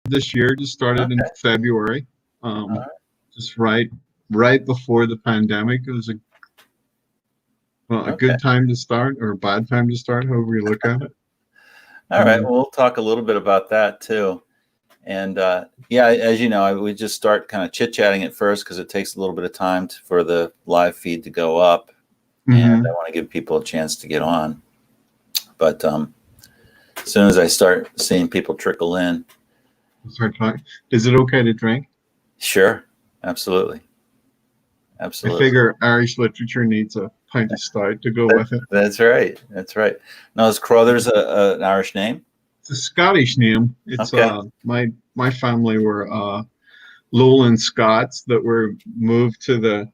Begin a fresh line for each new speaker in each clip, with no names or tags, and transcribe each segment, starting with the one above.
this year. Just started in
Okay.
February.
All right.
Just right before the pandemic. It was a
Okay.
good time to start or a bad time to start, however you look at it.
All right. Well, we'll talk a little bit about that too. And yeah, as you know, we just start kind of chit-chatting at first because it takes a little bit of time for the live feed to go up. And
Mm-hmm.
I want to give people a chance to get on. But as soon as I start seeing people trickle in.
Start talking. Is it okay to drink?
Sure. Absolutely.
I
Absolutely.
figure Irish literature needs a pint of stout to go with it.
That's right. That's right. Now, is Crothers an Irish name?
It's a Scottish name. It's
Okay.
my family were Lowland Scots that were moved to the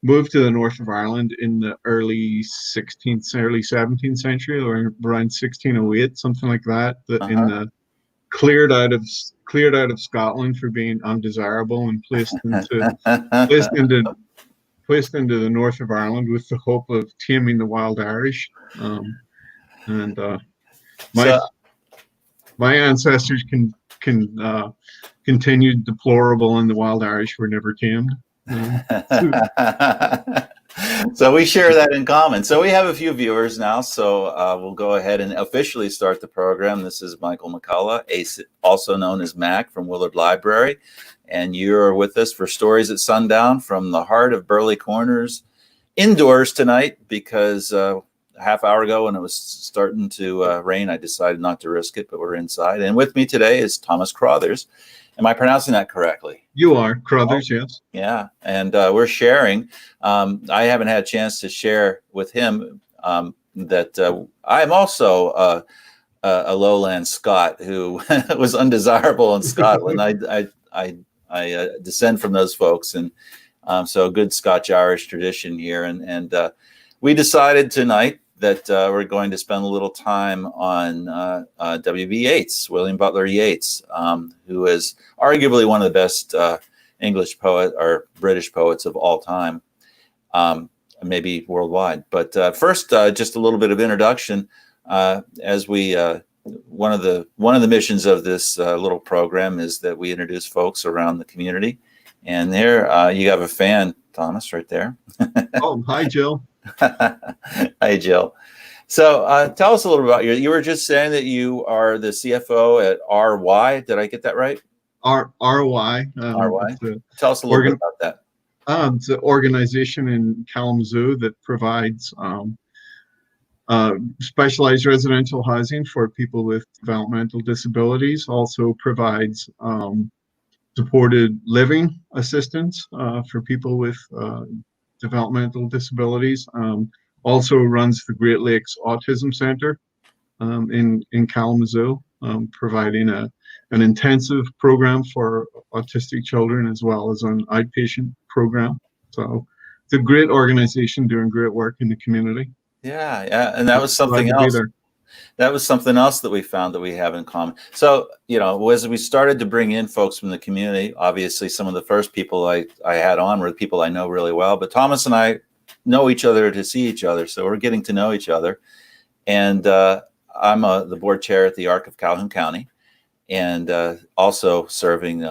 north of Ireland in the early 17th century, or around 1608, something like that. In
Uh-huh.
the cleared out of Scotland for being undesirable and placed into placed into the north of Ireland with the hope of taming the wild Irish. And my
So,
my ancestors continued deplorable, and the wild Irish were never tamed.
so we share that in common. So we have a few viewers now. So we'll go ahead and officially start the program. This is Michael McCullough, also known as Mac from Willard Library. And you're with us for Stories at Sundown from the heart of Burley Corners, indoors tonight because a half hour ago when it was starting to rain, I decided not to risk it, but we're inside. And with me today is Thomas Crothers. Am I pronouncing that correctly?
You are Crothers, yes.
Yeah, and we're sharing. I haven't had a chance to share with him that I am also a lowland Scot who was undesirable in Scotland. I descend from those folks, and so a good Scotch-Irish tradition here. And we decided tonight that we're going to spend a little time on W.B. Yeats, William Butler Yeats, who is arguably one of the best English poet or British poets of all time, maybe worldwide. But first, just a little bit of introduction. As we one of the missions of this little program is that we introduce folks around the community. And there you have a fan, Thomas, right there.
Oh, hi, Jill.
Hi, Jill. So tell us a little about you were just saying that you are the CFO at RY. Did I get that right?
RY.
RY. Tell us a little bit about that.
It's an organization in Kalamazoo that provides specialized residential housing for people with developmental disabilities. Also provides supported living assistance for people with developmental disabilities. Also runs the Great Lakes Autism Center in Kalamazoo, providing an intensive program for autistic children as well as an outpatient program. So it's a great organization doing great work in the community.
Yeah, and that was something else. That was something else that we found that we have in common. So, as we started to bring in folks from the community, obviously some of the first people I had on were the people I know really well, but Thomas and I know each other to see each other. So we're getting to know each other. And I'm the board chair at the ARC of Calhoun County, and also serving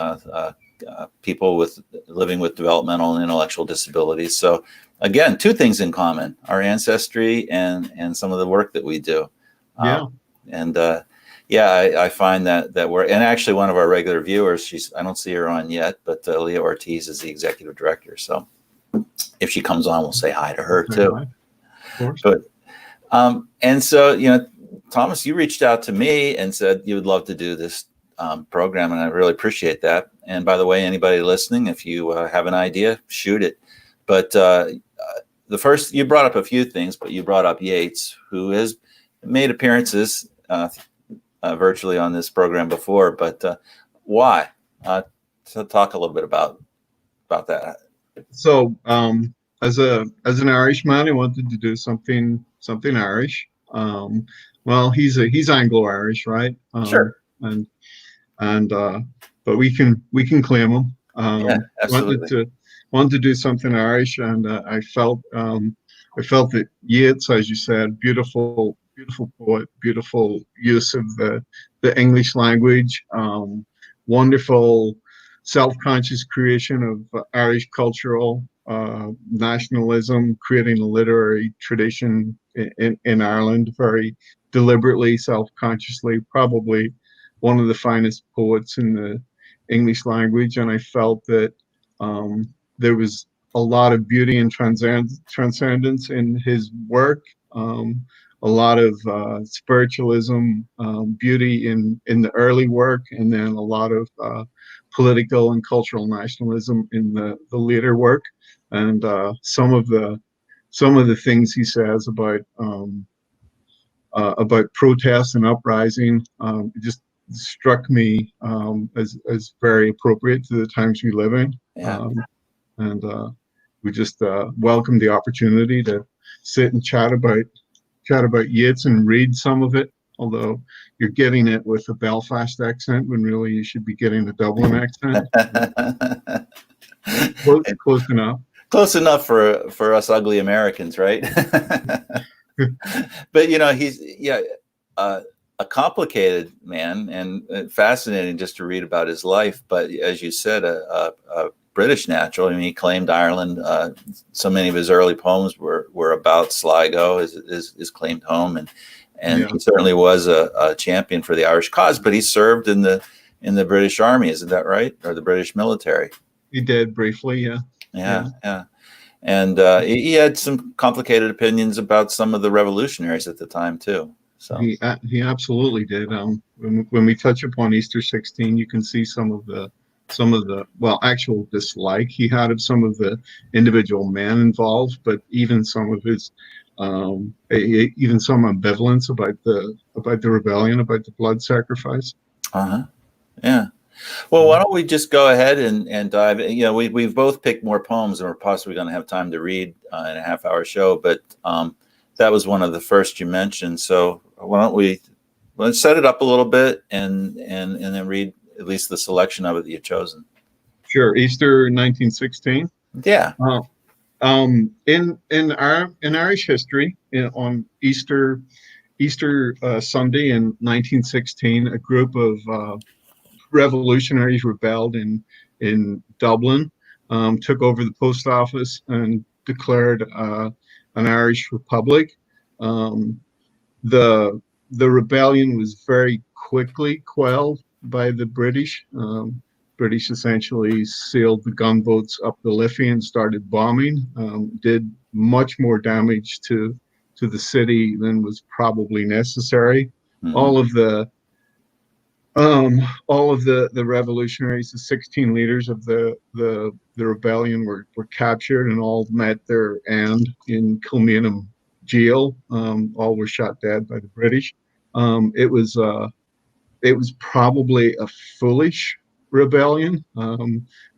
people living with developmental and intellectual disabilities. So again, two things in common: our ancestry and some of the work that we do.
Yeah.
I find that we're, and actually one of our regular viewers, I don't see her on yet, but Leah Ortiz is the executive director. So if she comes on, we'll say hi to her too.
Of course.
But and so, Thomas, you reached out to me and said you would love to do this program, and I really appreciate that. And by the way, anybody listening, if you have an idea, shoot it. But the first, you brought up a few things, but you brought up Yeats, who has made appearances virtually on this program before. But why? So talk a little bit about that.
So as an Irishman, I wanted to do something Irish. Well, he's Anglo-Irish, right?
Sure.
But we can claim him.
Yeah, absolutely.
Wanted to do something Irish, and I felt that Yeats, as you said, beautiful poet, beautiful use of the English language, wonderful self-conscious creation of Irish cultural nationalism, creating a literary tradition in Ireland, very deliberately, self-consciously, probably one of the finest poets in the English language. And I felt that there was a lot of beauty and transcendence in his work, a lot of spiritualism, beauty in the early work, and then a lot of political and cultural nationalism in the later work. And some of the things he says about protest and uprising just struck me as very appropriate to the times we live in.
Yeah.
And we just welcomed the opportunity to sit and chat about Yeats and read some of it. Although you're getting it with a Belfast accent when really you should be getting a Dublin accent. Close enough.
Close enough for us ugly Americans, right? But he's a complicated man, and fascinating just to read about his life. But as you said, a British natural. I mean, he claimed Ireland. So many of his early poems were about Sligo, his claimed home, and he certainly was a champion for the Irish cause. But he served in the British Army, isn't that right, or the British military?
He did briefly, yeah.
Yeah. And he had some complicated opinions about some of the revolutionaries at the time too. So
he absolutely did. When we touch upon Easter 16, you can see some of the actual dislike he had of some of the individual men involved, but even some of his even some ambivalence about the rebellion, about the blood sacrifice.
Yeah. Well, why don't we just go ahead and dive? We've both picked more poems than we're possibly going to have time to read in a half-hour show, but that was one of the first you mentioned. So why don't let's set it up a little bit and then read at least the selection of it that you've chosen.
Sure. Easter 1916.
Yeah.
In Irish history, on Easter Sunday in 1916, a group of revolutionaries rebelled in Dublin, took over the post office and declared an Irish republic. The rebellion was very quickly quelled by the British. British essentially sailed the gunboats up the Liffey and started bombing. Did much more damage to the city than was probably necessary. Mm-hmm. All of the revolutionaries, the 16 leaders of the rebellion were captured and all met their end in Kilmainham jail. All were shot dead by the British. It was probably a foolish rebellion.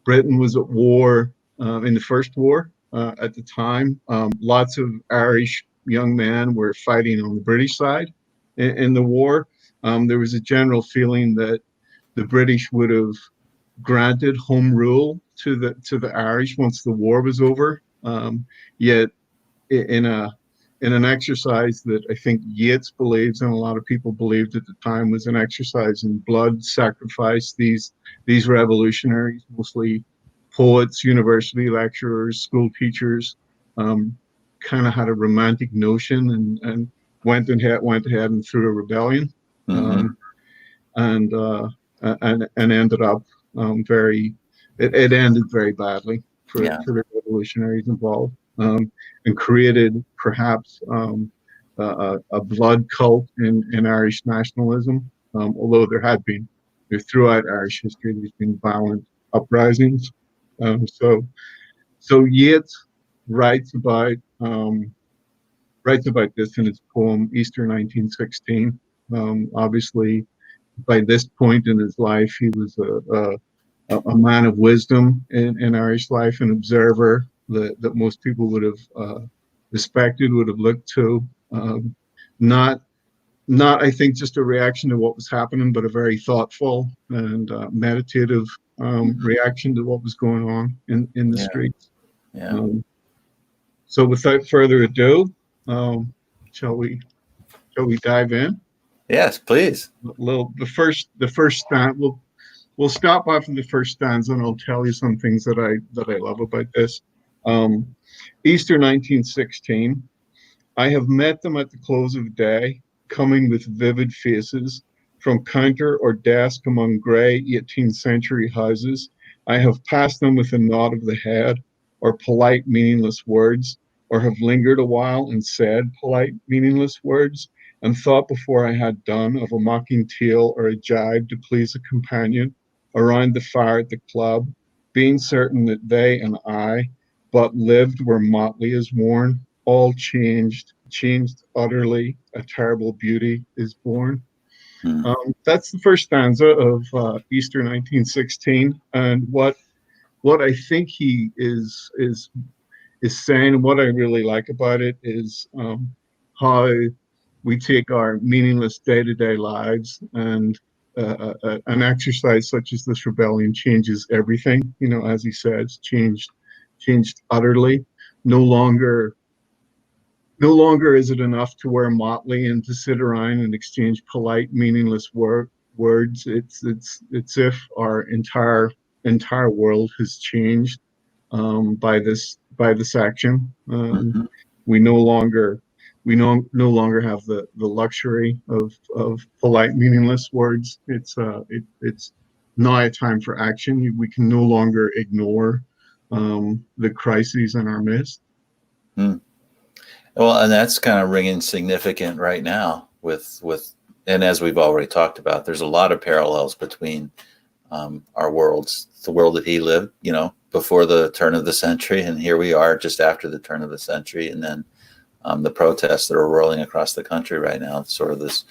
Britain was at war in the First War at the time. Lots of Irish young men were fighting on the British side in the war. There was a general feeling that the British would have granted home rule to the Irish once the war was over. Yet, in an exercise that I think Yeats believes and a lot of people believed at the time was an exercise in blood sacrifice, these revolutionaries, mostly poets, university lecturers, school teachers, kind of had a romantic notion and went ahead and threw a rebellion. Mm-hmm. And ended up it ended very badly for the revolutionaries involved, and created perhaps a blood cult in Irish nationalism. Although throughout Irish history, there's been violent uprisings. So Yeats writes about this in his poem Easter 1916. Obviously, by this point in his life, he was a man of wisdom in Irish life, an observer that most people would have respected, would have looked to. Not I think just a reaction to what was happening, but a very thoughtful and meditative reaction to what was going on in the streets. Yeah. So without further ado, shall we dive in?
Yes, please.
The first stanza. we'll stop off in the first stanza, and I'll tell you some things that I love about this. Easter 1916. I have met them at the close of day, coming with vivid faces from counter or desk among grey 18th century houses. I have passed them with a nod of the head, or polite, meaningless words, or have lingered a while and said polite, meaningless words, and thought before I had done of a mocking tale or a jibe to please a companion around the fire at the club, being certain that they and I but lived where motley is worn, all changed utterly, a terrible beauty is born.
Hmm.
That's the first stanza of Easter 1916, and what I think he is saying, and what I really like about it is how we take our meaningless day-to-day lives, and an exercise such as this rebellion changes everything. You know, as he says, changed utterly. No longer no longer is it enough to wear motley and to sit around and exchange polite, meaningless words. It's if our entire world has changed by this action.
Mhm.
We no longer no longer have the luxury of polite, meaningless words. It's now a time for action. We can no longer ignore the crises in our midst.
Hmm. Well, and that's kind of ringing significant right now and as we've already talked about, there's a lot of parallels between our worlds, the world that he lived, before the turn of the century, and here we are just after the turn of the century, and then the protests that are rolling across the country right now. It's sort of this,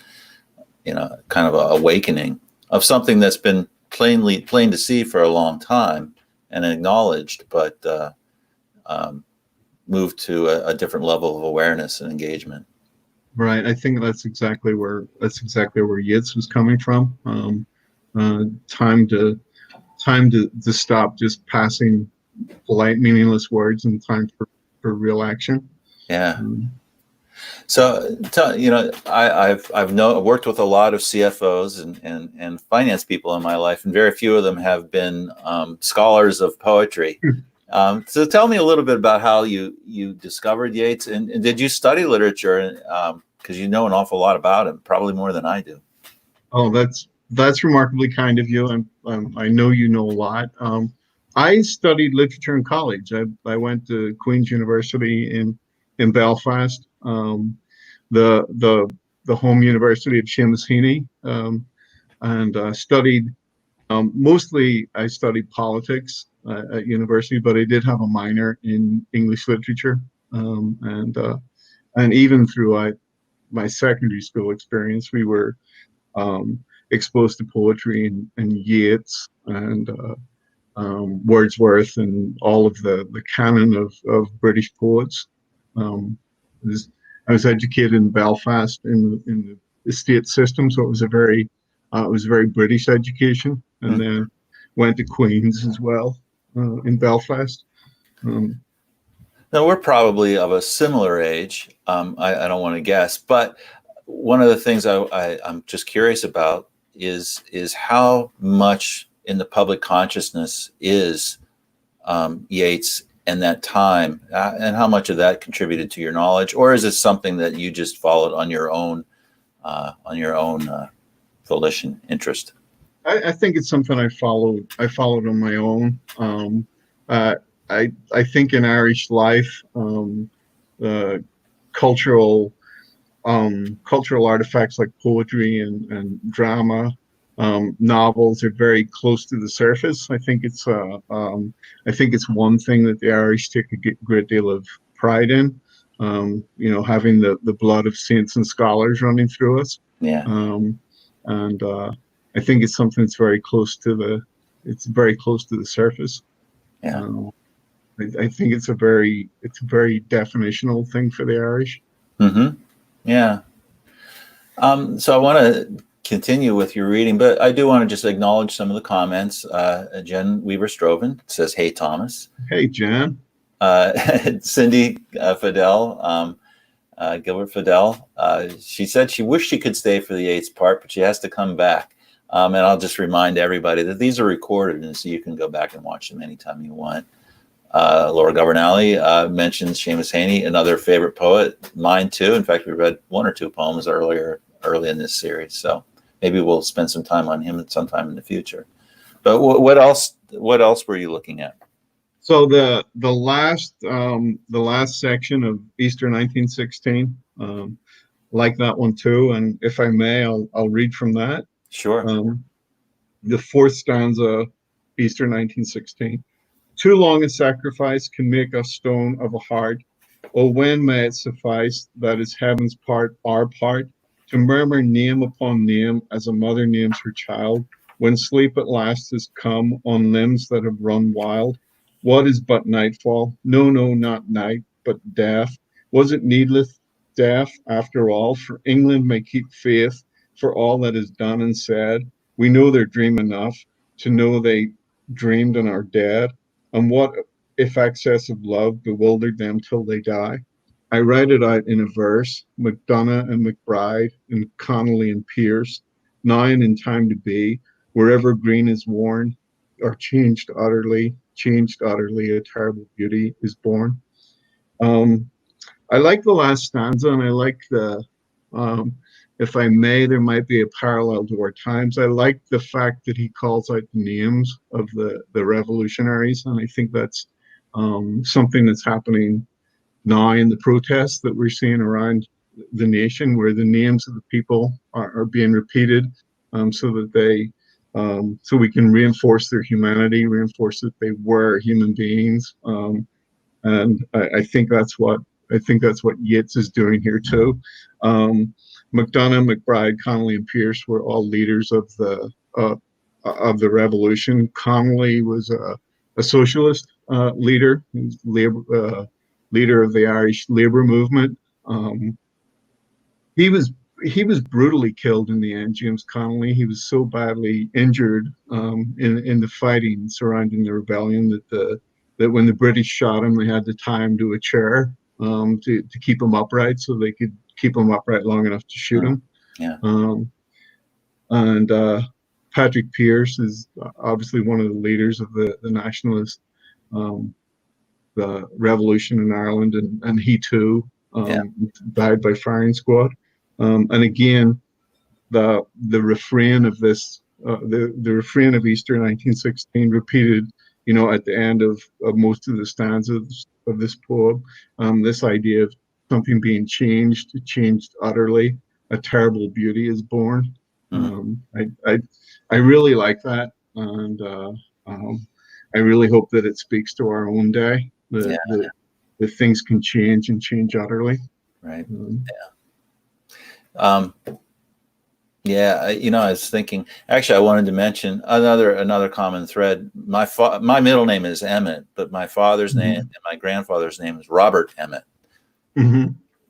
kind of a awakening of something that's been plain to see for a long time and acknowledged, but moved to a different level of awareness and engagement.
Right. I think that's exactly where Yeats was coming from. Time to stop just passing polite, meaningless words, and time for real action.
Yeah. So, I've worked with a lot of CFOs and finance people in my life, and very few of them have been scholars of poetry. So tell me a little bit about how you discovered Yeats, and did you study literature? Because you know an awful lot about him, probably more than I do.
Oh, that's remarkably kind of you. I know you know a lot. I studied literature in college. I went to Queen's University in Belfast, the home university of Seamus Heaney, and studied. Mostly, I studied politics at university, but I did have a minor in English literature, and even throughout my secondary school experience, we were exposed to poetry and Yeats and Wordsworth and all of the canon of British poets. Um, I was educated in Belfast in the state system, so it was a very British education, and then went to Queen's as well in Belfast. Um,
Now, we're probably of a similar age. I don't want to guess, but one of the things I'm just curious about is how much in the public consciousness is Yeats and that time, and how much of that contributed to your knowledge, or is it something that you just followed on your own volition, interest?
I think it's something I followed. I followed on my own. Uh, I think in Irish life, uh, cultural cultural artifacts like poetry and drama, novels are very close to the surface. I think it's one thing that the Irish take a great deal of pride in. Having the blood of saints and scholars running through us.
Yeah.
And I think it's something that's very close to the surface.
Yeah.
I think it's a very definitional thing for the Irish.
Mm-hmm. Yeah. So I want to continue with your reading, but I do want to just acknowledge some of the comments. Jen Weaver Stroven says, "Hey, Thomas."
Hey, Jan.
Cindy Fidel, Gilbert Fidel. She said she wished she could stay for the Yeats part, but she has to come back. And I'll just remind everybody that these are recorded, and so you can go back and watch them anytime you want. Laura Governale mentions Seamus Heaney, another favorite poet, mine too. In fact, we read one or two poems early in this series, so maybe we'll spend some time on him sometime in the future. But what else? What else were you looking at?
So the last section of Easter 1916, like that one too. And if I may, I'll read from that.
Sure.
The fourth stanza, Easter 1916. Too long a sacrifice can make a stone of a heart. Oh, when may it suffice that is heaven's part, our part, to murmur name upon name as a mother names her child, when sleep at last has come on limbs that have run wild? What is but nightfall? No, no, not night, but death. Was it needless death after all? For England may keep faith for all that is done and said. We know their dream enough to know they dreamed and are dead. And what if excess of love bewildered them till they die? I write it out in a verse, MacDonagh and McBride and Connolly and Pierce, now and in time to be, wherever green is worn, or changed utterly, a terrible beauty is born. I like the last stanza, and I like if I may, there might be a parallel to our times. I like the fact that he calls out the names of the revolutionaries, and I think that's something that's happening now in the protests that we're seeing around the nation, where the names of the people are being repeated, so that so we can reinforce their humanity, reinforce that they were human beings, and I think that's what Yeats is doing here too. MacDonagh, McBride, Connolly, and Pierce were all leaders of the revolution. Connolly was a socialist leader, leader of the Irish labor movement. He was brutally killed in the end, James Connolly. He was so badly injured in the fighting surrounding the rebellion that when the British shot him, they had to tie him to a chair to keep him upright, so they could keep him upright long enough to shoot him.
Yeah.
And Patrick Pearse is obviously one of the leaders of the nationalist the revolution in Ireland, and he too died by firing squad. And again, the refrain of this, the refrain of Easter 1916, repeated, at the end of most of the stanzas of this poem, this idea of something being changed utterly, a terrible beauty is born. I really like that, and I really hope that it speaks to our own day, that things can change and change utterly.
Right. I was thinking. Actually, I wanted to mention another common thread. My middle name is Emmett, but my father's name and my grandfather's name is Robert Emmett.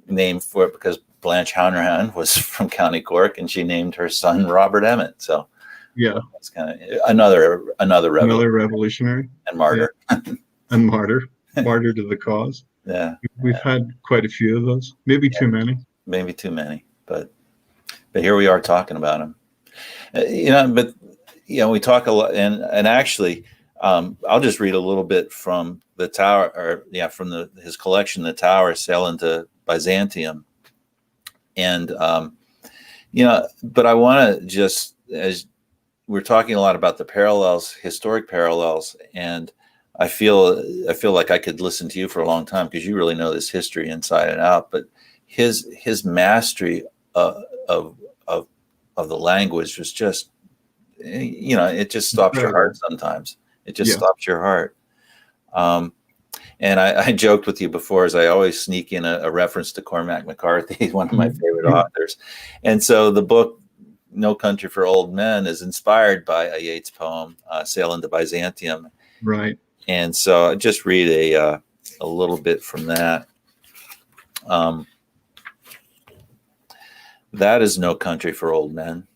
Named for it because Blanche Hanrahan was from County Cork, and she named her son Robert Emmett. So it's kind of another
revolutionary
and martyr
and martyr to the cause.
Yeah,
we've had quite a few of those. Maybe too many.
Maybe too many, but here we are talking about him. We talk a lot, and actually, I'll just read a little bit from the Tower, from his collection, The Tower, Sail into Byzantium, and but I want to just, as we're talking a lot about the parallels, historic parallels, and I feel like I could listen to you for a long time because you really know this history inside and out. But his mastery of the language was just, it just stops your heart sometimes. It just stops your heart. And I joked with you before, as I always sneak in a reference to Cormac McCarthy, one of my favorite authors. And so the book, No Country for Old Men, is inspired by a Yeats poem, Sail into Byzantium.
Right.
And so I just read a little bit from that. That is no country for old men.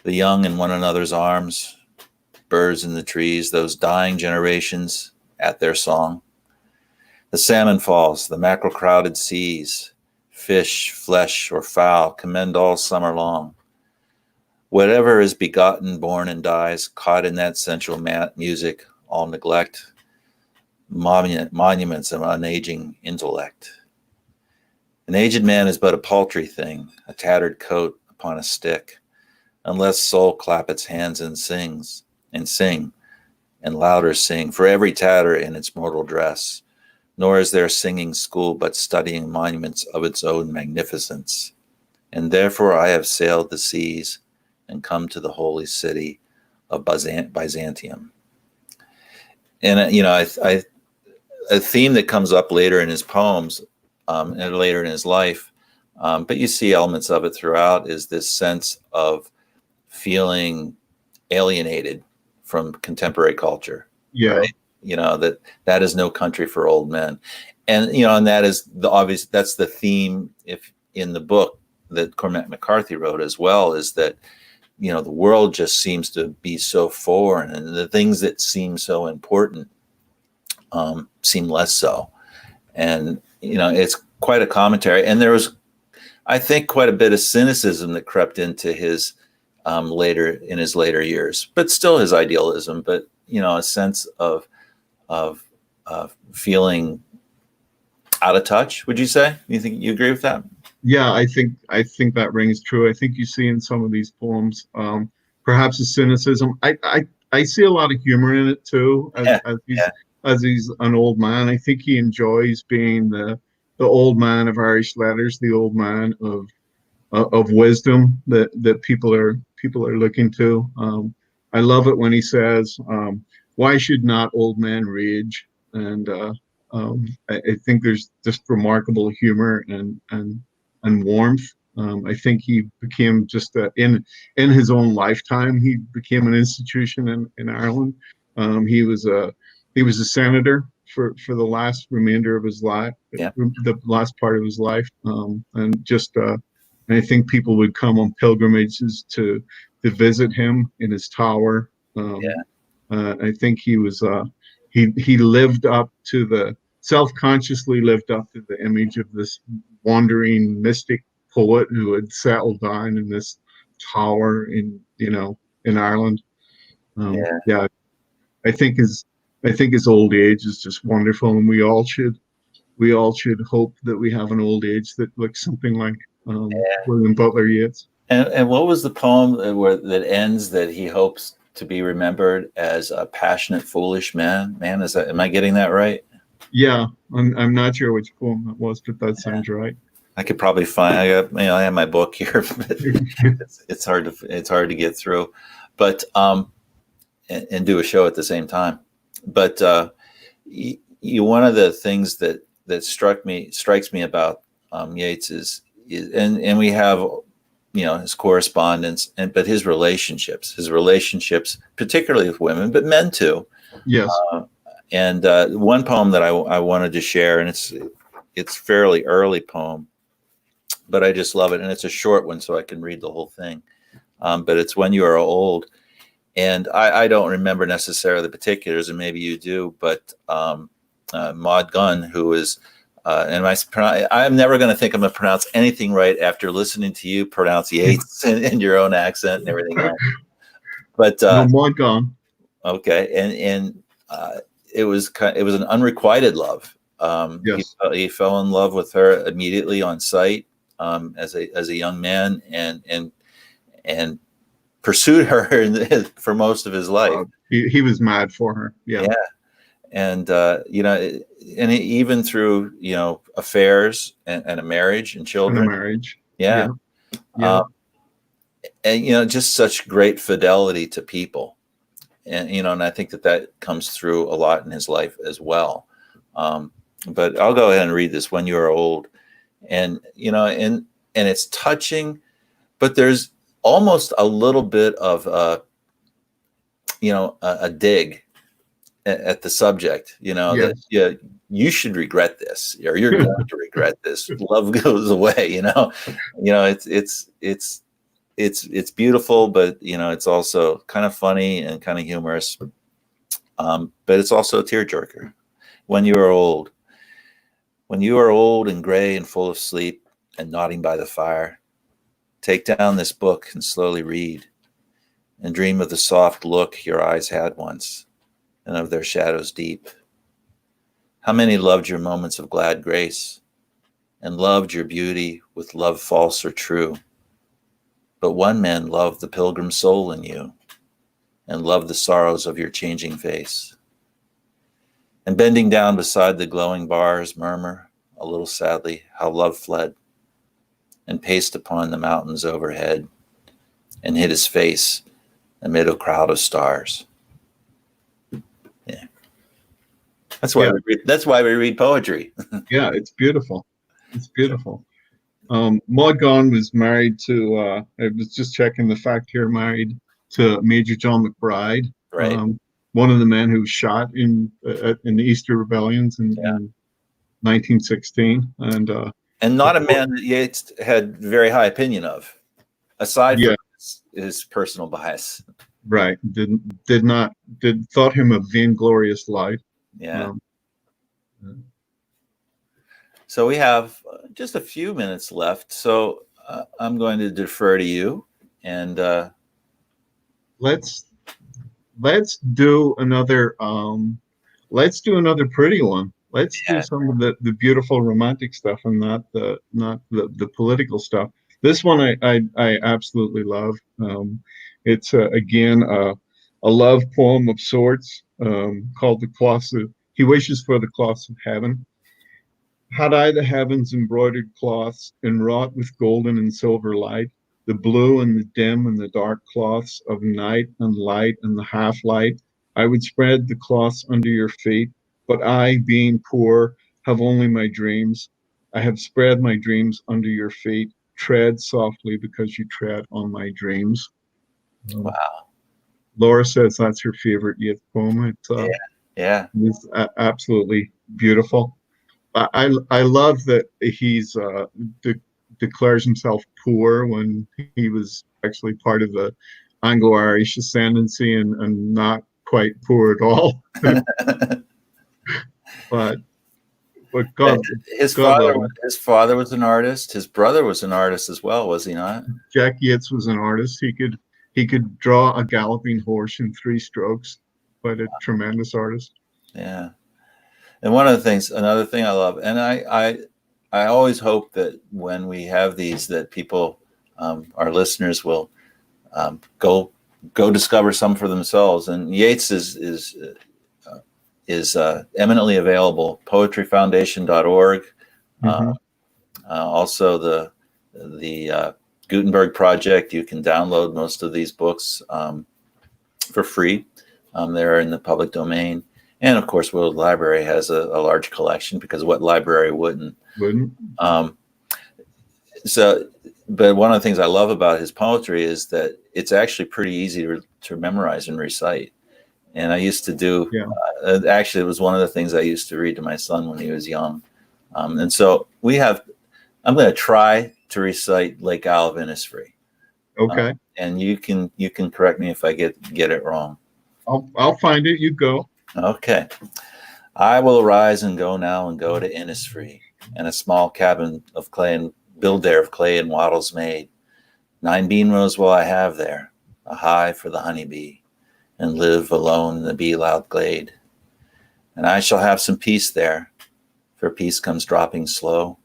The young in one another's arms, birds in the trees, those dying generations at their song. The salmon falls, the mackerel crowded seas, fish, flesh, or fowl commend all summer long. Whatever is begotten, born, and dies, caught in that sensual music, all neglect, monuments of unaging intellect. An aged man is but a paltry thing, a tattered coat upon a stick, unless soul clap its hands and sing, and louder sing, for every tatter in its mortal dress. Nor is there singing school, but studying monuments of its own magnificence. And therefore I have sailed the seas and come to the holy city of Byzantium. And a theme that comes up later in his poems and later in his life, but you see elements of it throughout, is this sense of feeling alienated from contemporary culture.
Yeah.
Right? That is no country for old men. And, and that is that's the theme if in the book that Cormac McCarthy wrote as well, is that, the world just seems to be so foreign, and the things that seem so important seem less so. And, it's quite a commentary. And there was, I think, quite a bit of cynicism that crept into his later years, but still his idealism, but, a sense of feeling out of touch. Would you say? You think you agree with that?
Yeah, I think that rings true. I think you see in some of these poems, perhaps a cynicism. I see a lot of humor in it too. As he's an old man, I think he enjoys being the old man of Irish letters, the old man of wisdom that people are looking to. I love it when he says, "Why should not old men rage?" And I think there's just remarkable humor and warmth. I think he became just in his own lifetime, he became an institution in Ireland. He was a senator for the last remainder of his life,
Yeah.
the last part of his life, and just I think people would come on pilgrimages to visit him in his tower. I think he was he lived up to self-consciously lived up to the image of this wandering mystic poet who had settled down in this tower in Ireland. Yeah, I think his old age is just wonderful, and we all should hope that we have an old age that looks something like William Butler Yeats.
And what was the poem that ends that he hopes to be remembered as a passionate, foolish man? Am I getting that right?
Yeah, I'm not sure which poem that was, but that sounds right.
I could probably find. I have my book here, but it's hard to get through, but and do a show at the same time. But one of the things that strikes me about Yeats is and we have his correspondence but his relationships, particularly with women, but men too.
Yes.
And one poem that I wanted to share, and it's fairly early poem, but I just love it, and it's a short one, so I can read the whole thing. But it's When You Are Old, and I don't remember necessarily the particulars, and maybe you do, but Maud Gunn, who is I'm never going to think I'm going to pronounce anything right after listening to you pronounce Yeats in your own accent and everything else. But
no, Maud Gunn.
Okay, and it was an unrequited love.
Yes.
He fell in love with her immediately on sight as a young man, and pursued her for most of his life.
He was mad for her. Yeah.
And and even through affairs and a marriage and children.
And a marriage.
Yeah. And just such great fidelity to people. And and I think that comes through a lot in his life as well. But I'll go ahead and read this, When You Are Old. And and it's touching, but there's almost a little bit of a dig at the subject,
Yes.
that you should regret this, or you're going to regret this. Love goes away, it's beautiful, but it's also kind of funny and kind of humorous, but it's also a tearjerker. When you are old and gray and full of sleep and nodding by the fire, take down this book and slowly read. and dream of the soft look your eyes had once, and of their shadows deep. How many loved your moments of glad grace, and loved your beauty with love false or true? But one man loved the pilgrim soul in you, and loved the sorrows of your changing face. And bending down beside the glowing bars, murmur, a little sadly, how love fled, and paced upon the mountains overhead, and hid his face amid a crowd of stars. Yeah. That's why we read poetry.
Yeah, it's beautiful. It's beautiful. Maud Gonne was married to, I was just checking the fact here, married to Major John McBride,
Right.
one of the men who was shot in the Easter rebellions in 1916.
And not a man that Yeats had very high opinion of, aside from his personal bias.
Right. Thought him a vainglorious life.
Yeah. So we have just a few minutes left. So I'm going to defer to you, and
let's do another pretty one. Let's do some of the beautiful romantic stuff and not the political stuff. This one I absolutely love. It's again a love poem of sorts, called the Cloths of, he wishes for the cloths of heaven. Had I the heavens embroidered cloths, enwrought with golden and silver light, the blue and the dim and the dark cloths of night and light and the half light, I would spread the cloths under your feet. But I, being poor, have only my dreams. I have spread my dreams under your feet. Tread softly because you tread on my dreams.
Wow.
Laura says that's her favorite Yeats poem. It's absolutely beautiful. I love that he's declares himself poor when he was actually part of the Anglo-Irish ascendancy and not quite poor at all. but God,
his father was an artist. His brother was an artist as well, was he not?
Jack Yeats was an artist. He could draw a galloping horse in 3 strokes. Quite a tremendous artist.
Yeah. And another thing I love, and I always hope that when we have these, that people, our listeners, will go discover some for themselves. And Yeats is eminently available. Poetryfoundation.org. Also the Gutenberg Project. You can download most of these books for free. They're in the public domain. And of course, World Library has a large collection, because what library wouldn't? But one of the things I love about his poetry is that it's actually pretty easy to memorize and recite. And I used to do, actually, it was one of the things I used to read to my son when he was young. And so I'm going to try to recite Lake Isle of Innisfree.
Okay.
And you can correct me if I get it wrong.
I'll find it. You go.
Okay. I will arise and go now and go to Innisfree, and a small cabin of clay and build there of clay and wattles made. 9 bean rows will I have there, a hive for the honeybee, and live alone in the bee-loud glade. And I shall have some peace there, for peace comes dropping slow,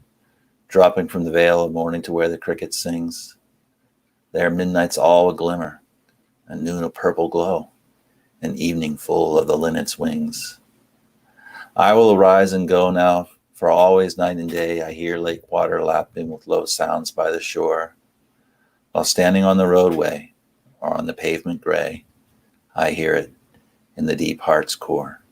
dropping from the veil of morning to where the cricket sings. There midnight's all a glimmer, and noon a purple glow, and evening full of the linnet's wings. I will arise and go now, for always night and day I hear lake water lapping with low sounds by the shore. While standing on the roadway or on the pavement gray, I hear it in the deep heart's core.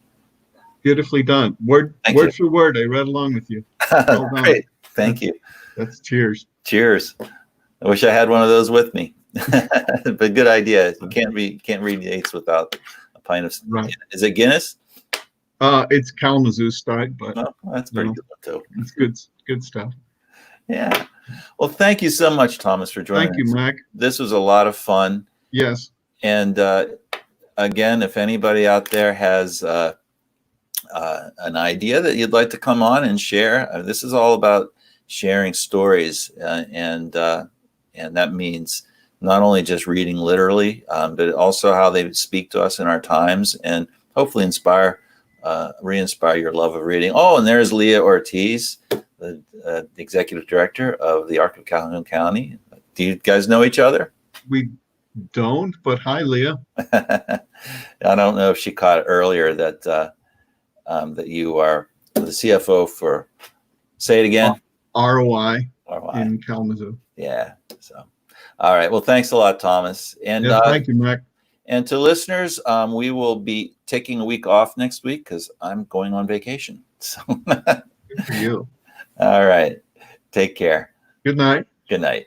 Beautifully done. Word for word. I read along with you.
Well Great. Thank you.
That's cheers.
Cheers. I wish I had one of those with me. But good idea. You can't read Yeats without a pint of.
Right.
Is it Guinness?
It's Kalamazoo style, but
that's pretty good too.
It's good stuff.
Yeah. Well, thank you so much, Thomas, for joining us.
Thank you, Mac.
This was a lot of fun.
Yes.
And again, if anybody out there has an idea that you'd like to come on and share, this is all about sharing stories, and that means not only just reading literally, but also how they speak to us in our times, and hopefully re-inspire your love of reading. Oh, and there's Leah Ortiz, the executive director of the Arc of Calhoun County. Do you guys know each other?
We don't, but hi, Leah.
I don't know if she caught earlier that that you are the CFO for, say it again,
ROI
ROI.
in Kalamazoo.
Yeah. So, all right. Well, thanks a lot, Thomas. And
Yeah, thank you, Mac.
and to listeners, we will be taking a week off next week because I'm going on vacation. So,
Good for you.
all right. Take care.
Good night.
Good night.